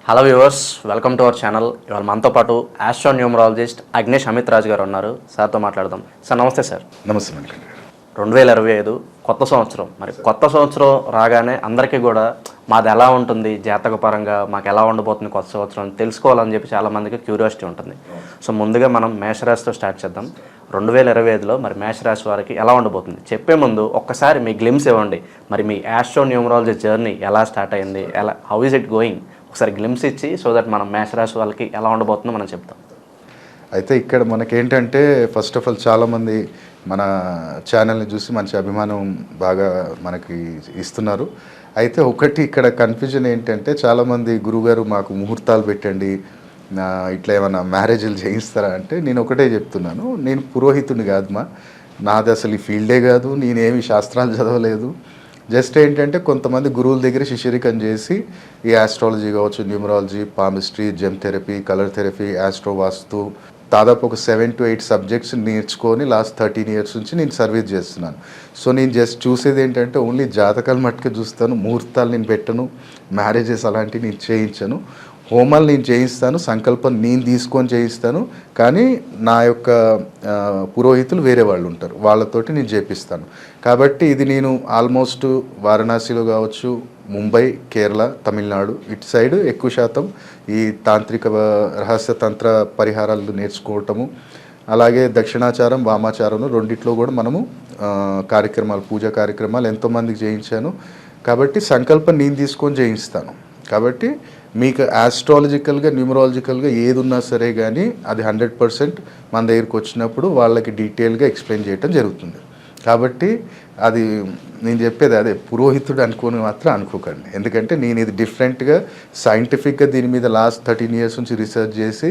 Hello viewers, welcome to our channel. ఇవాళ మనతో పాటు ఆస్ట్రోన్యూమరాలజిస్ట్ అగ్నేష్ అమిత్ రాజ్ గారు ఉన్నారు. సార్తో మాట్లాడదాం. సార్ నమస్తే. సార్ నమస్తే వెంకట. 2025 కొత్త సంవత్సరం. మరి కొత్త సంవత్సరం రాగానే అందరికీ కూడా మాది ఎలా ఉంటుంది, జాతక పరంగా మాకు ఎలా ఉండబోతుంది కొత్త సంవత్సరం తెలుసుకోవాలని చెప్పి చాలామందికి క్యూరియాసిటీ ఉంటుంది. సో ముందుగా మనం మేషరాశితో స్టార్ట్ చేద్దాం. 2025లో మరి మేషరాశి వారికి ఎలా ఉండబోతుంది చెప్పే ముందు ఒక్కసారి మీ గ్లిమ్స్ ఇవ్వండి. మరి మీ ఆస్ట్రోన్యూమరాలజీ జర్నీ ఎలా స్టార్ట్ అయింది, ఎలా హౌ ఇస్ ఇట్ గోయింగ్, ఒకసారి గ్లిమ్స్ ఇచ్చి సో దట్ మనం మేషరాశి వాళ్ళకి ఎలా ఉండబోతుందో మనం చెప్తాం. అయితే ఇక్కడ మనకేంటంటే ఫస్ట్ ఆఫ్ ఆల్ చాలామంది మన ఛానల్ని చూసి మంచి అభిమానం బాగా మనకి ఇస్తున్నారు. అయితే ఒకటి ఇక్కడ కన్ఫ్యూజన్ ఏంటంటే చాలామంది గురువుగారు మాకు ముహూర్తాలు పెట్టండి, ఇట్లా ఏమైనా మ్యారేజ్లు చేయిస్తారా అంటే నేను ఒకటే చెప్తున్నాను, నేను పురోహితుడిని కాదు, నాది అసలు ఈ ఫీల్డే కాదు, నేనేమి శాస్త్రాలు చదవలేదు. జస్ట్ ఏంటంటే కొంతమంది గురువుల దగ్గర శిష్యరికం చేసి ఈ ఆస్ట్రాలజీ కావచ్చు, numerology, palmistry, gem therapy, colour therapy, ఆస్ట్రోవాస్తు దాదాపు ఒక 7 to 8 సబ్జెక్ట్స్ నేర్చుకొని లాస్ట్ 13 years నుంచి నేను సర్వీస్ చేస్తున్నాను. సో నేను జస్ట్ చూసేది ఏంటంటే ఓన్లీ జాతకాలు మట్టుకే చూస్తాను, ముహూర్తాలు నేను పెట్టను, మ్యారేజెస్ అలాంటివి నేను చేయించను. హోమాలు నేను చేయిస్తాను, సంకల్పం నేను తీసుకొని చేయిస్తాను, కానీ నా యొక్క పురోహితులు వేరే వాళ్ళు ఉంటారు, వాళ్ళతోటి నేను చేపిస్తాను. కాబట్టి ఇది నేను ఆల్మోస్ట్ వారణాసిలో కావచ్చు, ముంబై, కేరళ, తమిళనాడు ఇటు సైడ్ ఎక్కువ శాతం ఈ తాంత్రిక రహస్య తంత్ర పరిహారాలు నేర్చుకోవటము, అలాగే దక్షిణాచారం, వామాచారం రెండిట్లో కూడా మనము కార్యక్రమాలు, పూజా కార్యక్రమాలు ఎంతోమందికి చేయించాను. కాబట్టి సంకల్పం నేను తీసుకొని చేయిస్తాను. కాబట్టి మీకు ఆస్ట్రాలజికల్గా, న్యూమరాలజికల్గా ఏది ఉన్నా సరే కానీ అది 100% మన దగ్గరికి వచ్చినప్పుడు వాళ్ళకి డీటెయిల్గా ఎక్స్ప్లెయిన్ చేయటం జరుగుతుంది. కాబట్టి అది నేను చెప్పేది అదే, పురోహితుడు అనుకోని మాత్రం అనుకోకండి. ఎందుకంటే నేను ఇది డిఫరెంట్గా సైంటిఫిక్గా దీని మీద లాస్ట్ 13 years నుంచి రీసెర్చ్ చేసి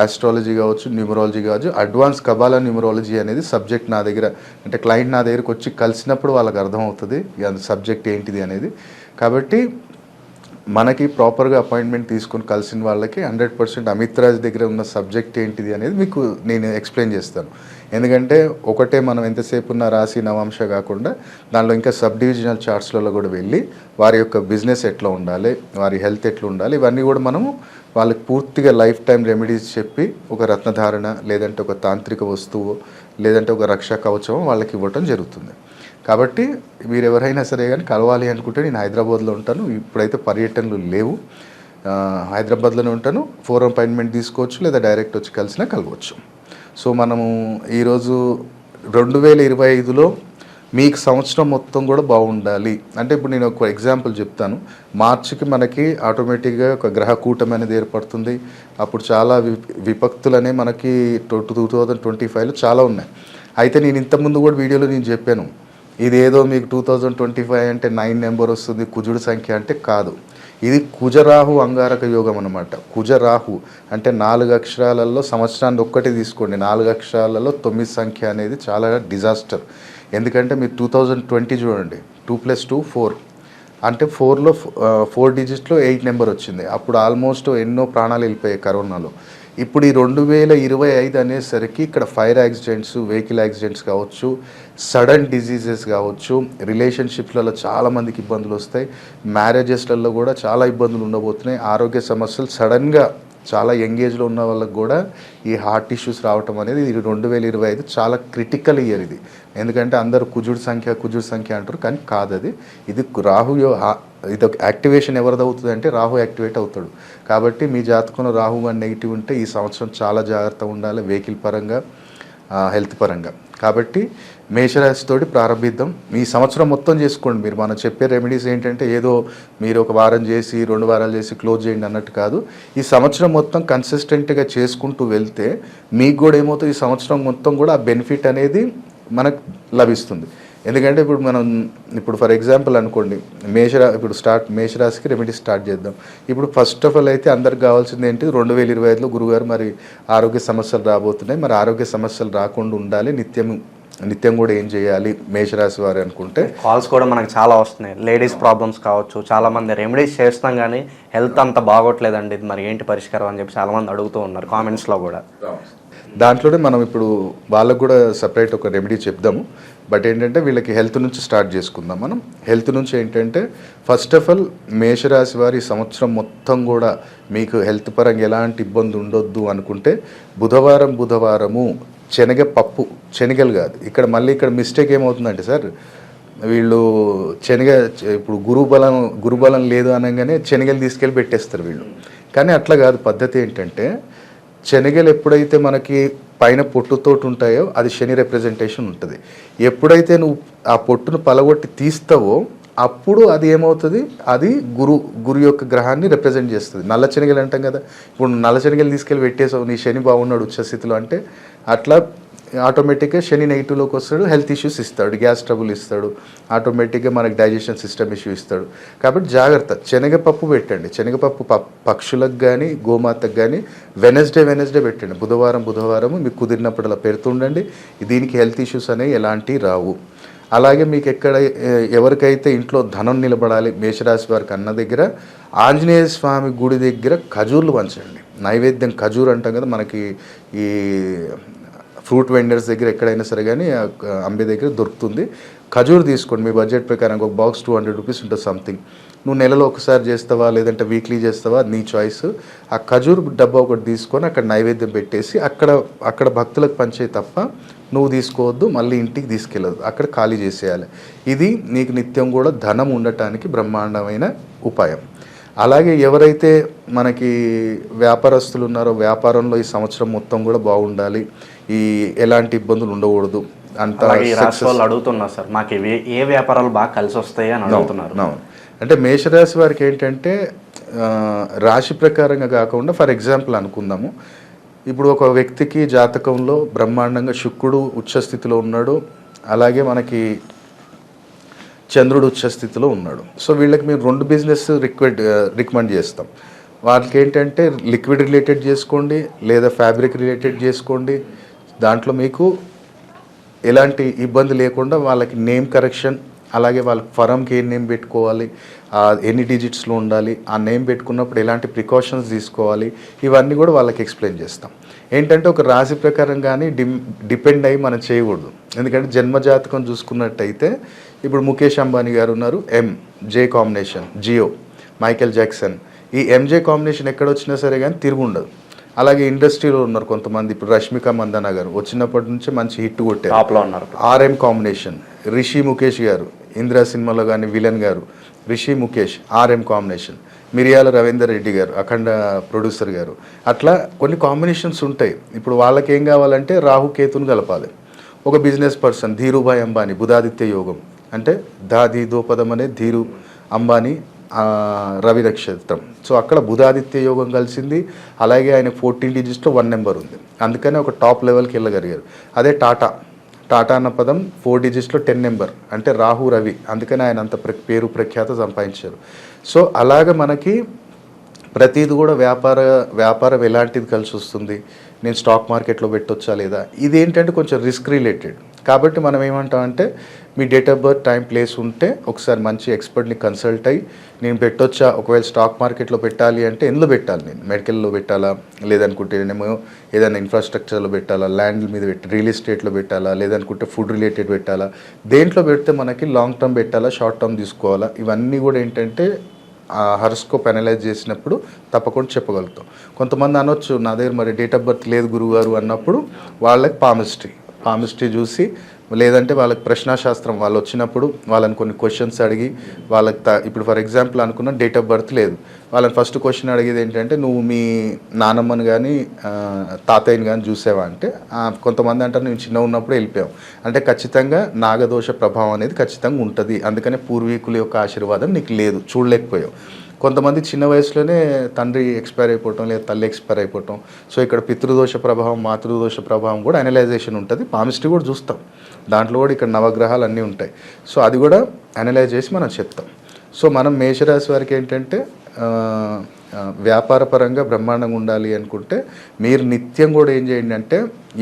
ఆస్ట్రాలజీ కావచ్చు, న్యూమరాలజీ కావచ్చు, అడ్వాన్స్ కబాలా న్యూమరాలజీ అనేది సబ్జెక్ట్ నా దగ్గర, అంటే క్లయింట్ నా దగ్గరకు వచ్చి కలిసినప్పుడు వాళ్ళకి అర్థమవుతుంది సబ్జెక్ట్ ఏంటిది అనేది. కాబట్టి మనకి ప్రాపర్గా అపాయింట్మెంట్ తీసుకొని కలిసిన వాళ్ళకి 100% అమిత్ రాజ్ దగ్గర ఉన్న సబ్జెక్ట్ ఏంటిది అనేది మీకు నేను ఎక్స్ప్లెయిన్ చేస్తాను. ఎందుకంటే ఒకటే మనం ఎంతసేపు ఉన్న రాశి నవాంశ కాకుండా దానిలో ఇంకా సబ్ డివిజనల్ చార్ట్స్లలో కూడా వెళ్ళి వారి యొక్క బిజినెస్ ఎట్లా ఉండాలి, వారి హెల్త్ ఎట్లా ఉండాలి, ఇవన్నీ కూడా మనము వాళ్ళకి పూర్తిగా లైఫ్ టైం రెమెడీస్ చెప్పి ఒక రత్నధారణ, లేదంటే ఒక తాంత్రిక వస్తువు, లేదంటే ఒక రక్షా కవచం వాళ్ళకి ఇవ్వటం జరుగుతుంది. కాబట్టి మీరు ఎవరైనా సరే కానీ కలవాలి అనుకుంటే నేను హైదరాబాద్లో ఉంటాను. ఇప్పుడైతే పర్యటనలు లేవు, హైదరాబాద్లోనే ఉంటాను. ఫోన్ అపాయింట్మెంట్ తీసుకోవచ్చు, లేదా డైరెక్ట్ వచ్చి కలిసినా కలవచ్చు. సో మనము ఈరోజు 2025లో మీకు సంవత్సరం మొత్తం కూడా బాగుండాలి అంటే, ఇప్పుడు నేను ఒక ఎగ్జాంపుల్ చెప్తాను. మార్చికి మనకి ఆటోమేటిక్గా ఒక గ్రహ కూటమి అనేది ఏర్పడుతుంది. అప్పుడు చాలా విపక్తులనే మనకి 2025లో చాలా ఉన్నాయి. అయితే నేను ఇంతకుముందు కూడా వీడియోలో నేను చెప్పాను, ఇదేదో మీకు 2025 అంటే 9 నెంబర్ వస్తుంది, కుజుడు సంఖ్య అంటే కాదు. ఇది కుజరాహు అంగారక యోగం అనమాట. కుజరాహు అంటే 4 అక్షరాలలో, సంవత్సరాన్ని ఒక్కటి తీసుకోండి, 4 అక్షరాలలో 9 సంఖ్య అనేది చాలా డిజాస్టర్. ఎందుకంటే మీరు 2020 చూడండి, 2 + 2 4 అంటే 4లో 4 digitsలో 8 నెంబర్ వచ్చింది. అప్పుడు ఆల్మోస్ట్ ఎన్నో ప్రాణాలు వెళ్ళిపోయాయి కరోనాలో. ఇప్పుడు ఈ 2025 అనేసరికి ఇక్కడ ఫైర్ యాక్సిడెంట్స్, వెహికల్ యాక్సిడెంట్స్ కావచ్చు, సడన్ డిజీజెస్ కావచ్చు, రిలేషన్షిప్లలో చాలామందికి ఇబ్బందులు వస్తాయి, మ్యారేజెస్లలో కూడా చాలా ఇబ్బందులు ఉండబోతున్నాయి, ఆరోగ్య సమస్యలు సడన్గా చాలా యంగ్ ఏజ్లో ఉన్న వాళ్ళకి కూడా ఈ హార్ట్ ఇష్యూస్ రావటం అనేది ఇది 2025 చాలా క్రిటికల్ ఇయర్ ఇది. ఎందుకంటే అందరూ కుజుడు సంఖ్య అంటారు, కానీ కాదు. ఇది రాహు ఇది ఒక యాక్టివేషన్ ఎవరిది అవుతుంది అంటే రాహు యాక్టివేట్ అవుతాడు. కాబట్టి మీ జాతకంలో రాహు అని నెగిటివ్ ఉంటే ఈ సంవత్సరం చాలా జాగ్రత్తగా ఉండాలి, వెహికల్ పరంగా, హెల్త్ పరంగా. కాబట్టి మేషరాశితోటి ప్రారంభిద్దాం. ఈ సంవత్సరం మొత్తం చేసుకోండి. మీరు మనం చెప్పే రెమెడీస్ ఏంటంటే ఏదో మీరు ఒక వారం చేసి 2 వారాలు చేసి క్లోజ్ చేయండి అన్నట్టు కాదు. ఈ సంవత్సరం మొత్తం కన్సిస్టెంట్గా చేసుకుంటూ వెళ్తే మీకు కూడా ఏమవుతుంది, ఈ సంవత్సరం మొత్తం కూడా ఆ బెనిఫిట్ అనేది మనకు లభిస్తుంది. ఎందుకంటే ఇప్పుడు ఫర్ ఎగ్జాంపుల్ అనుకోండి, మేషరాశికి రెమెడీ స్టార్ట్ చేద్దాం. ఇప్పుడు ఫస్ట్ ఆఫ్ ఆల్ అయితే అందరికి కావాల్సింది ఏంటి, 2025లో గురుగారు మరి ఆరోగ్య సమస్యలు రాబోతున్నాయి, మరి ఆరోగ్య సమస్యలు రాకుండా ఉండాలి, నిత్యం కూడా ఏం చేయాలి మేషరాశి వారు అనుకుంటే కాల్స్ కూడా మనకు చాలా వస్తున్నాయి. లేడీస్ ప్రాబ్లమ్స్ కావచ్చు, చాలామంది రెమెడీస్ చేస్తాం కానీ హెల్త్ అంత బాగోట్లేదండి, మరి ఏంటి పరిష్కారం అని చెప్పి చాలామంది అడుగుతూ ఉన్నారు కామెంట్స్లో కూడా. దాంట్లోనే మనం ఇప్పుడు వాళ్ళకు కూడా సపరేట్ ఒక రెమెడీ చెప్దాము. బట్ ఏంటంటే వీళ్ళకి హెల్త్ నుంచి స్టార్ట్ చేసుకుందాం. మనం హెల్త్ నుంచి ఏంటంటే ఫస్ట్ ఆఫ్ ఆల్ మేషరాశి వారి సంవత్సరం మొత్తం కూడా మీకు హెల్త్ పరంగా ఎలాంటి ఇబ్బంది ఉండొద్దు అనుకుంటే బుధవారము శనగపప్పు, శనగలు కాదు. ఇక్కడ మిస్టేక్ ఏమవుతుందంటే సార్, వీళ్ళు ఇప్పుడు గురుబలం లేదు అనగానే శనగలు తీసుకెళ్ళి పెట్టేస్తారు వీళ్ళు. కానీ అట్లా కాదు. పద్ధతి ఏంటంటే శనగలు ఎప్పుడైతే మనకి పైన పొట్టుతోటి ఉంటాయో అది శని రిప్రజెంటేషన్ ఉంటుంది. ఎప్పుడైతే నువ్వు ఆ పొట్టును పలగొట్టి తీస్తావో అప్పుడు అది ఏమవుతుంది, అది గురు యొక్క గ్రహాన్ని రిప్రజెంట్ చేస్తుంది. నల్ల శనగలు అంటాం కదా, ఇప్పుడు నల్ల శనగలు తీసుకెళ్ళి పెట్టేసావు, నీ శని బాగున్నాడు ఉచ్చస్థితిలో అంటే అట్లా ఆటోమేటిక్గా శని నెగిటివ్లోకి వస్తాడు, హెల్త్ ఇష్యూస్ ఇస్తాడు, గ్యాస్ ట్రబుల్ ఇస్తాడు, ఆటోమేటిక్గా మనకి డైజెషన్ సిస్టమ్ ఇష్యూ ఇస్తాడు. కాబట్టి జాగ్రత్త. శనగపప్పు పెట్టండి. శనగపప్పు పక్షులకు కానీ గోమాతకు కానీ వెనస్డే పెట్టండి. బుధవారం మీకు కుదిరినప్పుడు అలా పెడుతుండండి. దీనికి హెల్త్ ఇష్యూస్ అనేవి ఎలాంటివి రావు. అలాగే మీకు ఎవరికైతే ఇంట్లో ధనం నిలబడాలి మేషరాశి వారికి అన్న దగ్గర ఆంజనేయ స్వామి గుడి దగ్గర ఖజూర్లు పంచండి. నైవేద్యం ఖజూర్ అంటాం కదా, మనకి ఈ ఫ్రూట్ వెండర్స్ దగ్గర ఎక్కడైనా సరే కానీ అంబే దగ్గర దొరుకుతుంది. ఖజూర్ తీసుకోండి. మీ బడ్జెట్ ప్రకారం ఒక బాక్స్ 200 రూపీస్ ఉంటుంది సంథింగ్. నువ్వు నెలలో ఒకసారి చేస్తావా లేదంటే వీక్లీ చేస్తావా నీ చాయిస్. ఆ ఖజూర్ డబ్బా ఒకటి తీసుకొని అక్కడ నైవేద్యం పెట్టేసి అక్కడ భక్తులకు పంచే తప్ప నువ్వు తీసుకోవద్దు, మళ్ళీ ఇంటికి తీసుకెళ్ళదు, అక్కడ ఖాళీ చేసేయాలి. ఇది నీకు నిత్యం కూడా ధనం ఉండటానికి బ్రహ్మాండమైన ఉపాయం. అలాగే ఎవరైతే మనకి వ్యాపారస్తులు ఉన్నారో వ్యాపారంలో ఈ సంవత్సరం మొత్తం కూడా బాగుండాలి, ఈ ఎలాంటి ఇబ్బందులు ఉండకూడదు అంత అడుగుతున్నారు సార్, మాకు ఏ వ్యాపారాలు బాగా కలిసి వస్తాయి అని అడుగుతున్నారు. అంటే మేషరాశి వారికి ఏంటంటే రాశి ప్రకారంగా కాకుండా ఫర్ ఎగ్జాంపుల్ అనుకుందాము, ఇప్పుడు ఒక వ్యక్తికి జాతకంలో బ్రహ్మాండంగా శుక్రుడు ఉచ్చస్థితిలో ఉన్నాడు, అలాగే మనకి చంద్రుడు ఉచ్చస్థితిలో ఉన్నాడు. సో వీళ్ళకి మీరు 2 బిజినెస్ రికమెండ్ చేస్తాం. వాళ్ళకి ఏంటంటే లిక్విడ్ రిలేటెడ్ చేసుకోండి లేదా ఫ్యాబ్రిక్ రిలేటెడ్ చేసుకోండి. దాంట్లో మీకు ఎలాంటి ఇబ్బంది లేకుండా వాళ్ళకి నేమ్ కరెక్షన్, అలాగే వాళ్ళకి ఫరంకి ఏ నేమ్ పెట్టుకోవాలి, ఎన్ని డిజిట్స్లో ఉండాలి, ఆ నేమ్ పెట్టుకున్నప్పుడు ఎలాంటి ప్రికాషన్స్ తీసుకోవాలి, ఇవన్నీ కూడా వాళ్ళకి ఎక్స్ప్లెయిన్ చేస్తాం. ఏంటంటే ఒక రాశి ప్రకారం కానీ డిపెండ్ అయ్యి మనం చేయకూడదు. ఎందుకంటే జన్మజాతకం చూసుకున్నట్టయితే ఇప్పుడు ముఖేష్ అంబానీ గారు ఉన్నారు, MJ combination, Jio, Michael Jackson, ఈ MJ కాంబినేషన్ ఎక్కడ వచ్చినా సరే కానీ తిరుగు ఉండదు. అలాగే ఇండస్ట్రీలో ఉన్నారు కొంతమంది, ఇప్పుడు రష్మిక మందన గారు వచ్చినప్పటి నుంచి మంచి హిట్ కొట్టారు. RM కాంబినేషన్, రిషి ముఖేష్ గారు, ఇంద్ర సినిమాలో కానీ విలన్ గారు, రిషి ముఖేష్ RM కాంబినేషన్, మిరియాల రవీందర్ రెడ్డి గారు అఖండ ప్రొడ్యూసర్ గారు, అట్లా కొన్ని కాంబినేషన్స్ ఉంటాయి. ఇప్పుడు వాళ్ళకి ఏం కావాలంటే రాహుకేతును కలపాలి. ఒక బిజినెస్ పర్సన్ ధీరుభాయ్ అంబానీ బుధాదిత్య యోగం అంటే దాది దోపదం అనే ధీరు అంబానీ రవి నక్షత్రం. సో అక్కడ బుధాదిత్య యోగం కలిసింది. అలాగే ఆయన 14 డిజిట్స్లో 1 నెంబర్ ఉంది, అందుకనే ఒక టాప్ లెవెల్కి వెళ్ళగలిగారు. అదే టాటా అన్న పదం 4 డిజిట్స్లో 10 నెంబర్ అంటే రాహు రవి, అందుకని ఆయన అంత పేరు ప్రఖ్యాత సంపాదించారు. సో అలాగ మనకి ప్రతిది కూడా వ్యాపారం ఎలాంటిది కలిసి వస్తుంది, నేను స్టాక్ మార్కెట్లో పెట్టొచ్చా లేదా, ఇదేంటంటే కొంచెం రిస్క్ రిలేటెడ్. కాబట్టి మనం ఏమంటామంటే మీ date of birth, time, place ఉంటే ఒకసారి మంచి ఎక్స్పర్ట్ని కన్సల్ట్ అయ్యి నేను పెట్టొచ్చా, ఒకవేళ స్టాక్ మార్కెట్లో పెట్టాలి అంటే ఎందులో పెట్టాలి, నేను మెడికల్లో పెట్టాలా, లేదనుకుంటే నేనేమో ఏదైనా ఇన్ఫ్రాస్ట్రక్చర్లో పెట్టాలా, ల్యాండ్ మీద రియల్ ఎస్టేట్లో పెట్టాలా, లేదనుకుంటే ఫుడ్ రిలేటెడ్ పెట్టాలా, దేంట్లో పెడితే మనకి లాంగ్ టర్మ్ పెట్టాలా, షార్ట్ టర్మ్ తీసుకోవాలా, ఇవన్నీ కూడా ఏంటంటే హర్స్కోప్ అనలైజ్ చేసినప్పుడు తప్పకుండా చెప్పగలుగుతాం. కొంతమంది అనొచ్చు నా దగ్గర మరి డేట్ ఆఫ్ బర్త్ లేదు గురువుగారు అన్నప్పుడు వాళ్ళకి పామిస్ట్రీ చూసి, లేదంటే వాళ్ళకి ప్రశ్నాశాస్త్రం వాళ్ళు వచ్చినప్పుడు వాళ్ళని కొన్ని క్వశ్చన్స్ అడిగి వాళ్ళకి ఇప్పుడు ఫర్ ఎగ్జాంపుల్ అనుకున్న డేట్ ఆఫ్ బర్త్ లేదు, వాళ్ళని ఫస్ట్ క్వశ్చన్ అడిగేది ఏంటంటే నువ్వు మీ నానమ్మని కానీ తాతయ్యని కానీ చూసావా అంటే కొంతమంది అంటారు నేను చిన్న ఉన్నప్పుడు వెళ్ళిపోయాం అంటే ఖచ్చితంగా నాగదోష ప్రభావం అనేది ఖచ్చితంగా ఉంటుంది, అందుకనే పూర్వీకుల యొక్క ఆశీర్వాదం నీకు లేదు, చూడలేకపోయావు. కొంతమంది చిన్న వయసులోనే తండ్రి ఎక్స్పైర్ అయిపోవటం లేదా తల్లి ఎక్స్పైర్ అయిపోవటం. సో ఇక్కడ పితృదోష ప్రభావం, మాతృదోష ప్రభావం కూడా అనలైజేషన్ ఉంటుంది. పామిస్ట్రీ కూడా చూస్తాం, దాంట్లో కూడా ఇక్కడ నవగ్రహాలు అన్నీ ఉంటాయి. సో అది కూడా అనలైజ్ చేసి మనం చెప్తాం. సో మనం మేషరాశి వారికి ఏంటంటే వ్యాపారపరంగా బ్రహ్మాండంగా ఉండాలి అనుకుంటే మీరు నిత్యం కూడా ఏం చేయండి అంటే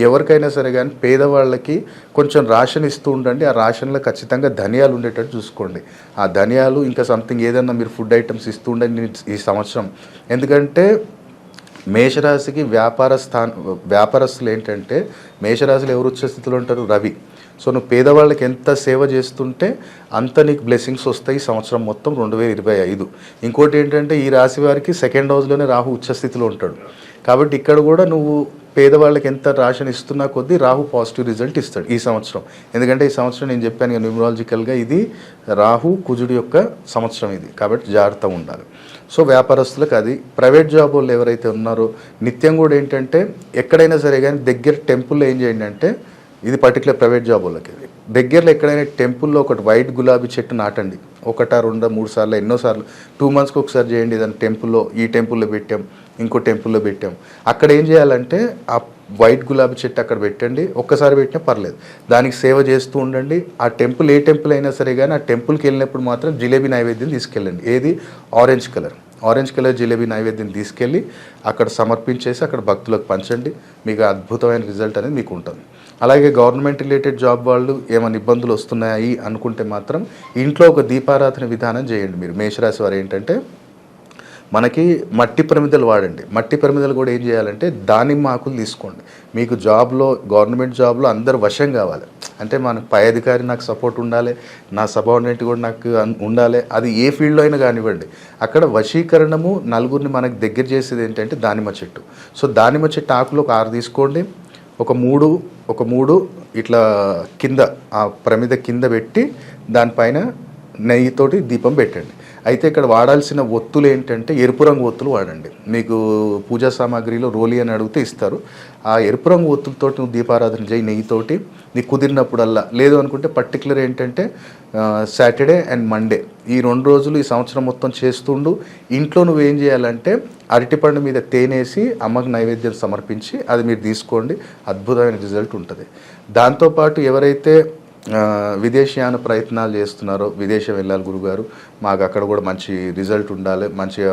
ఎవరికైనా సరే కానీ పేదవాళ్ళకి కొంచెం రేషన్ ఇస్తూ ఉండండి. ఆ రేషన్లో ఖచ్చితంగా ధనియాలు ఉండేటట్టు చూసుకోండి. ఆ ధనియాలు ఇంకా సంథింగ్ ఏదన్నా మీరు ఫుడ్ ఐటమ్స్ ఇస్తూ ఉండండి ఈ సంవత్సరం. ఎందుకంటే మేషరాశికి వ్యాపారస్తులు ఏంటంటే, మేషరాశిలో ఎవరు ఉచ్చ స్థితిలో ఉంటారు? రవి. సో నువ్వు పేదవాళ్ళకి ఎంత సేవ చేస్తుంటే అంత నీకు బ్లెస్సింగ్స్ వస్తాయి సంవత్సరం మొత్తం 2025. ఇంకోటి ఏంటంటే, ఈ రాశి వారికి సెకండ్ హౌస్లోనే రాహు ఉచ్చ స్థితిలో ఉంటాడు. కాబట్టి ఇక్కడ కూడా నువ్వు పేదవాళ్ళకి ఎంత రాశిని ఇస్తున్నా కొద్దీ రాహు పాజిటివ్ రిజల్ట్ ఇస్తాడు ఈ సంవత్సరం. ఎందుకంటే ఈ సంవత్సరం నేను చెప్పాను కదా, న్యూమరాలజికల్గా ఇది రాహు కుజుడి యొక్క సంవత్సరం ఇది, కాబట్టి జాగ్రత్తగా ఉండాలి. సో వ్యాపారస్తులకు అది. ప్రైవేట్ జాబ్ వాళ్ళు ఎవరైతే ఉన్నారో నిత్యం కూడా ఏంటంటే, ఎక్కడైనా సరే కానీ దగ్గర టెంపుల్లో ఏం చేయండి అంటే, ఇది పర్టికులర్ ప్రైవేట్ జాబ్ వాళ్ళకి, దగ్గరలో ఎక్కడైనా టెంపుల్లో ఒకటి వైట్ గులాబీ చెట్టు నాటండి. 1, 2, 3 సార్లు, ఎన్నోసార్లు 2 monthsకి ఒకసారి చేయండి. దాన్ని టెంపుల్లో, ఈ టెంపుల్లో పెట్టాం, ఇంకో టెంపుల్లో పెట్టాం. అక్కడ ఏం చేయాలంటే ఆ వైట్ గులాబీ చెట్టు అక్కడ పెట్టండి. ఒక్కసారి పెట్టినా పర్లేదు, దానికి సేవ చేస్తూ ఉండండి. ఆ టెంపుల్ ఏ టెంపుల్ అయినా సరే కానీ ఆ టెంపుల్కి వెళ్ళినప్పుడు మాత్రం జిలేబీ నైవేద్యం తీసుకెళ్ళండి. ఏది? ఆరెంజ్ కలర్ జిలేబీ నైవేద్యం తీసుకెళ్ళి అక్కడ సమర్పించేసి అక్కడ భక్తులకు పంచండి. మీకు అద్భుతమైన రిజల్ట్ అనేది మీకు ఉంటుంది. అలాగే గవర్నమెంట్ రిలేటెడ్ జాబ్ వాళ్ళు ఏమైనా ఇబ్బందులు వస్తున్నాయి అనుకుంటే మాత్రం ఇంట్లో ఒక దీపారాధన విధానం చేయండి. మీరు మేషరాశి వారు ఏంటంటే, మనకి మట్టి ప్రమిదలు వాడండి. మట్టి ప్రమిదలు కూడా ఏం చేయాలంటే, దానిమ్మ ఆకులు తీసుకోండి. మీకు జాబ్లో, గవర్నమెంట్ జాబ్లో అందరు వశం కావాలి అంటే, మనకు పై అధికారి నాకు సపోర్ట్ ఉండాలి, నా సబార్డినేట్ కూడా నాకు ఉండాలి. అది ఏ ఫీల్డ్లో అయినా కానివ్వండి. అక్కడ వశీకరణము, నలుగురిని మనకు దగ్గర చేసేది ఏంటంటే దానిమ్మ చెట్టు. సో దానిమ్మ చెట్టు ఆకులు ఒక 6 తీసుకోండి. ఒక మూడు ఇట్లా కింద ఆ ప్రమిద కింద పెట్టి దానిపైన నెయ్యితోటి దీపం పెట్టండి. అయితే ఇక్కడ వాడాల్సిన ఒత్తులు ఏంటంటే, ఎరుపు రంగు ఒత్తులు వాడండి. మీకు పూజా సామాగ్రిలో రోలి అని అడిగితే ఇస్తారు. ఆ ఎరుపు రంగు ఒత్తులతోటి నువ్వు దీపారాధన చేయి నెయ్యితోటి. నీకు కుదిరినప్పుడల్లా, లేదు అనుకుంటే పర్టికులర్ ఏంటంటే సాటర్డే అండ్ మండే ఈ 2 రోజులు ఈ సంవత్సరం మొత్తం చేస్తుండు. ఇంట్లో నువ్వేం చేయాలంటే, అరటిపండు మీద తేనేసి అమ్మకు నైవేద్యం సమర్పించి అది మీరు తీసుకోండి. అద్భుతమైన రిజల్ట్ ఉంటుంది. దాంతోపాటు ఎవరైతే విదేశీయాన ప్రయత్నాలు చేస్తున్నారో, విదేశం వెళ్ళాలి గురుగారు, మాకు అక్కడ కూడా మంచి రిజల్ట్ ఉండాలి, మంచిగా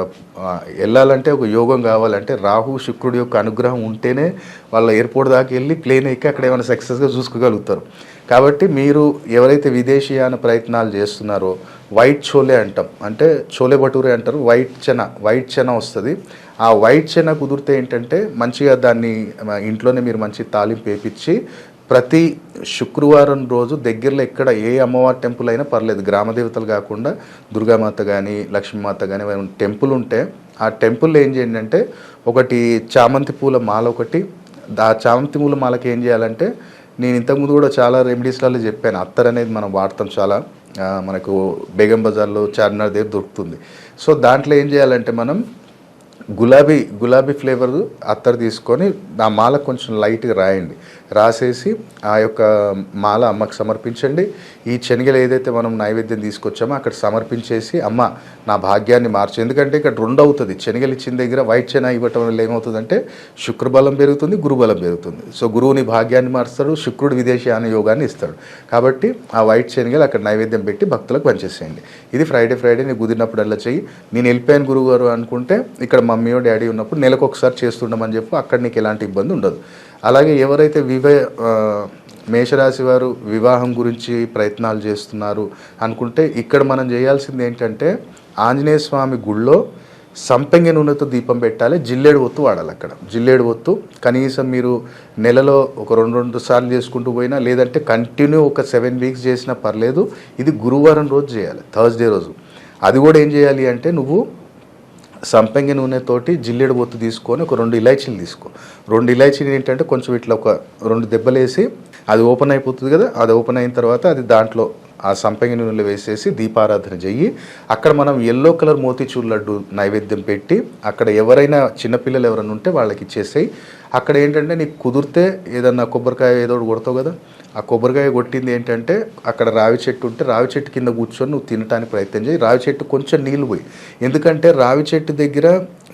వెళ్ళాలంటే ఒక యోగం కావాలంటే రాహు శుక్రుడి యొక్క అనుగ్రహం ఉంటేనే వాళ్ళ ఎయిర్పోర్ట్ దాకా వెళ్ళి ప్లేన్ ఎక్కి అక్కడ ఏమైనా సక్సెస్గా చూసుకోగలుగుతారు. కాబట్టి మీరు ఎవరైతే విదేశీయాన ప్రయత్నాలు చేస్తున్నారో, వైట్ చోలే అంటాం, అంటే చోలే భటూరే అంటారు, వైట్ చెన వస్తుంది. ఆ వైట్ చెన కుదిరితే ఏంటంటే మంచిగా దాన్ని ఇంట్లోనే మీరు మంచి తాలింపు వేపించి ప్రతి శుక్రవారం రోజు దగ్గరలో ఎక్కడ ఏ అమ్మవారి టెంపుల్ అయినా పర్లేదు, గ్రామదేవతలు కాకుండా దుర్గామాత కానీ లక్ష్మీమాత కానీ టెంపుల్ ఉంటే ఆ టెంపుల్లో ఏం చేయండి అంటే, ఒకటి చామంతి పూల మాల, ఒకటి ఆ చామంతి పూల మాలకి ఏం చేయాలంటే, నేను ఇంతకుముందు కూడా చాలా రెమెడీస్లలో చెప్పాను, అత్తర్ అనేది మనం వాడతాం చాలా, మనకు బేగం బజార్లో చార్మినార్ దగ్గర దొరుకుతుంది. సో దాంట్లో ఏం చేయాలంటే, మనం గులాబీ ఫ్లేవర్ అత్తర్ తీసుకొని ఆ మాల కొంచెం లైట్గా రాయండి. రాసేసి ఆ యొక్క మాల అమ్మకు సమర్పించండి. ఈ శనగలు ఏదైతే మనం నైవేద్యం తీసుకొచ్చామో అక్కడ సమర్పించేసి, అమ్మ నా భాగ్యాన్ని మార్చు. ఎందుకంటే ఇక్కడ 2 అవుతుంది. శనగలు ఇచ్చిన దగ్గర వైట్ చెన ఇవ్వటం వల్ల ఏమవుతుందంటే శుక్రబలం పెరుగుతుంది, గురుబలం పెరుగుతుంది. సో గురువుని భాగ్యాన్ని మారుస్తాడు, శుక్రుడు విదేశీయాన యోగాన్ని ఇస్తాడు. కాబట్టి ఆ వైట్ శనగలు అక్కడ నైవేద్యం పెట్టి భక్తులకు పనిచేసేయండి. ఇది ఫ్రైడే నీకు కుదిరినప్పుడల్లా చెయ్యి. నేను వెళ్ళిపోయాను గురువుగారు అనుకుంటే, ఇక్కడ మమ్మీయో డాడీ ఉన్నప్పుడు నెలకు ఒకసారి చేస్తుండమని చెప్పు, అక్కడ నీకు ఎలాంటి ఇబ్బంది ఉండదు. అలాగే ఎవరైతే మేషరాశి వారు వివాహం గురించి ప్రయత్నాలు చేస్తున్నారు అనుకుంటే, ఇక్కడ మనం చేయాల్సింది ఏంటంటే, ఆంజనేయ స్వామి గుళ్ళో సంపెంగ నూనెతో దీపం పెట్టాలి, జిల్లేడు ఒత్తు వాడాలి. అక్కడ జిల్లేడు ఒత్తు కనీసం మీరు నెలలో ఒక 2 సార్లు చేసుకుంటూ పోయినా, లేదంటే కంటిన్యూ ఒక 7 weeks చేసినా పర్లేదు. ఇది గురువారం రోజు చేయాలి, థర్స్డే రోజు. అది కూడా ఏం చేయాలి అంటే, నువ్వు సంపెంగ నూనెతోటి జిల్లేడు ఒత్తు తీసుకొని ఒక 2 ఇలాచీలు తీసుకో. 2 ఇలాచీలు ఏంటంటే కొంచెం ఇట్లా ఒక 2 దెబ్బలేసి అది ఓపెన్ అయిపోతుంది కదా, అది ఓపెన్ అయిన తర్వాత అది దాంట్లో ఆ సంపెంగ నూనెలో వేసేసి దీపారాధన చెయ్యి. అక్కడ మనం ఎల్లో కలర్ మోతీచూర్ లడ్డు నైవేద్యం పెట్టి, అక్కడ ఎవరైనా చిన్నపిల్లలు ఎవరైనా ఉంటే వాళ్ళకి ఇచ్చేసేయి. అక్కడ ఏంటంటే నీకు కుదిరితే ఏదన్నా కొబ్బరికాయ ఏదో కొడతావు కదా, ఆ కొబ్బరికాయ కొట్టింది ఏంటంటే, అక్కడ రావి చెట్టు ఉంటే రావి చెట్టు కింద కూర్చొని నువ్వు తినడానికి ప్రయత్నం చేయి. రావి చెట్టు కొంచెం నీళ్ళు పోయి, ఎందుకంటే రావి చెట్టు దగ్గర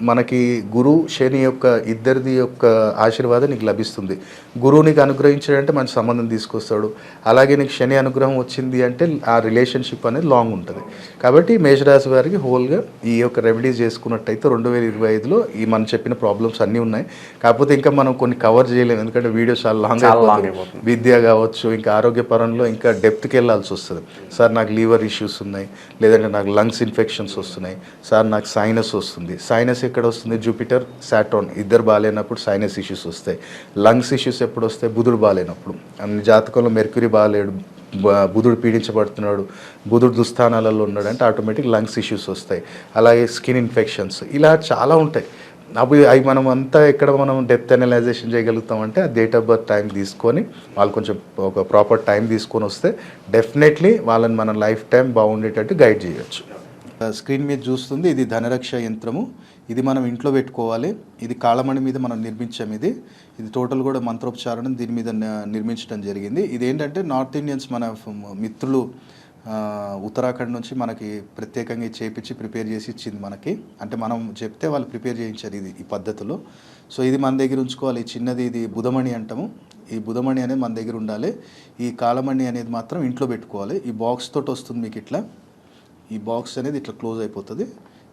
మనకి గురు శని యొక్క ఇద్దరిది యొక్క ఆశీర్వాదం నీకు లభిస్తుంది. గురువు నీకు అనుగ్రహించాడంటే మంచి సంబంధం తీసుకొస్తాడు. అలాగే నీకు శని అనుగ్రహం వచ్చింది అంటే ఆ రిలేషన్షిప్ అనేది లాంగ్ ఉంటుంది. కాబట్టి మేషరాశి వారికి హోల్గా ఈ యొక్క రెమెడీస్ చేసుకున్నట్టయితే 2025లో ఈ మనం చెప్పిన ప్రాబ్లమ్స్ అన్నీ ఉన్నాయి. కాకపోతే ఇంకా మనం కొన్ని కవర్ చేయలేము, ఎందుకంటే వీడియో చాలా లాంగ్ అయిపోతుంది. విద్య కావచ్చు, కావచ్చు, ఇంకా ఆరోగ్యపరంలో ఇంకా డెప్త్కి వెళ్ళాల్సి వస్తుంది. సార్ నాకు లీవర్ ఇష్యూస్ ఉన్నాయి, లేదంటే నాకు లంగ్స్ ఇన్ఫెక్షన్స్ వస్తున్నాయి, సార్ నాకు సైనస్ వస్తుంది. సైనస్ ఎక్కడ వస్తుంది? జూపిటర్ సాటర్న్ ఇద్దరు బాగాలేనప్పుడు సైనస్ ఇష్యూస్ వస్తాయి. లంగ్స్ ఇష్యూస్ ఎప్పుడు వస్తాయి? బుధుడు బాగాలేనప్పుడు. అన్ని జాతకంలో మెర్క్యూరీ బాగాలేడు, బుధుడు పీడించబడుతున్నాడు, బుధుడు దుస్థానాలలో ఉన్నాడు అంటే ఆటోమేటిక్ లంగ్స్ ఇష్యూస్ వస్తాయి. అలాగే స్కిన్ ఇన్ఫెక్షన్స్, ఇలా చాలా ఉంటాయి. అవి మనం అంతా ఎక్కడ మనం డెప్త్ అనలైజేషన్ చేయగలుగుతామంటే ఆ డేట్ ఆఫ్ బర్త్ టైం తీసుకొని వాళ్ళు కొంచెం ఒక ప్రాపర్ టైం తీసుకొని వస్తే డెఫినెట్లీ వాళ్ళని మన లైఫ్ టైం బాగుండేటట్టు గైడ్ చేయొచ్చు. స్క్రీన్ మీద చూస్తుంది ఇది ధనరక్ష యంత్రము. ఇది మనం ఇంట్లో పెట్టుకోవాలి. ఇది కాళమణి మీద మనం నిర్మించాం. ఇది టోటల్ కూడా మంత్రోపచారణం దీని మీద నిర్మించడం జరిగింది. ఇది ఏంటంటే నార్త్ ఇండియన్స్ మన మిత్రులు ఉత్తరాఖండ్ నుంచి మనకి ప్రత్యేకంగా చేపించి ప్రిపేర్ చేసి ఇచ్చింది మనకి. అంటే మనం చెప్తే వాళ్ళు ప్రిపేర్ చేయించారు ఈ పద్ధతిలో. సో ఇది మన దగ్గర ఉంచుకోవాలి. చిన్నది ఇది బుధమణి అంటాము. ఈ బుధమణి అనేది మన దగ్గర ఉండాలి. ఈ కాళమణి అనేది మాత్రం ఇంట్లో పెట్టుకోవాలి. ఈ బాక్స్ తోటి వస్తుంది మీకు ఇట్లా. ఈ బాక్స్ అనేది ఇట్లా క్లోజ్ అయిపోతుంది.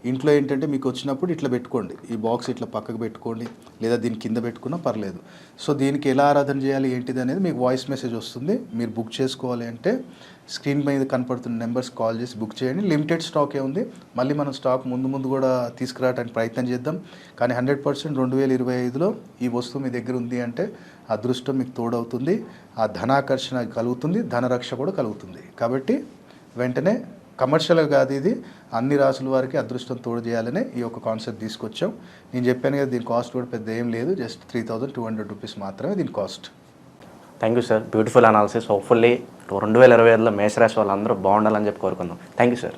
ఇంట్లో ఏంటంటే మీకు వచ్చినప్పుడు ఇట్లా పెట్టుకోండి. ఈ బాక్స్ ఇట్లా పక్కకు పెట్టుకోండి, లేదా దీని కింద పెట్టుకున్నా పర్లేదు. సో దీనికి ఎలా ఆరాధన చేయాలి ఏంటిది అనేది మీకు వాయిస్ మెసేజ్ వస్తుంది. మీరు బుక్ చేసుకోవాలి అంటే స్క్రీన్ మీద కనపడుతున్న నెంబర్స్ కాల్ చేసి బుక్ చేయండి. లిమిటెడ్ స్టాకే ఉంది. మళ్ళీ మనం స్టాక్ ముందు కూడా తీసుకురావడానికి ప్రయత్నం చేద్దాం. కానీ 100% 2025లో ఈ వస్తువు మీ దగ్గర ఉంది అంటే అదృష్టం మీకు తోడవుతుంది. ఆ ధనాకర్షణ కలుగుతుంది, ధనరక్ష కూడా కలుగుతుంది. కాబట్టి వెంటనే కమర్షియల్గా కాదు, ఇది అన్ని రాసుల వారికి అదృష్టం తోడు చేయాలనే ఈ యొక్క కాన్సెప్ట్ తీసుకొచ్చాం. నేను చెప్పాను కదా దీని కాస్ట్ కూడా పెద్ద ఏం లేదు, జస్ట్ 3200 రూపీస్ మాత్రమే దీని cost. Thank you sir, beautiful analysis. Hopefully 2025లో మేషరాశి వాళ్ళందరూ బాగుండాలని చెప్పి కోరుకుందాం. Thank you sir.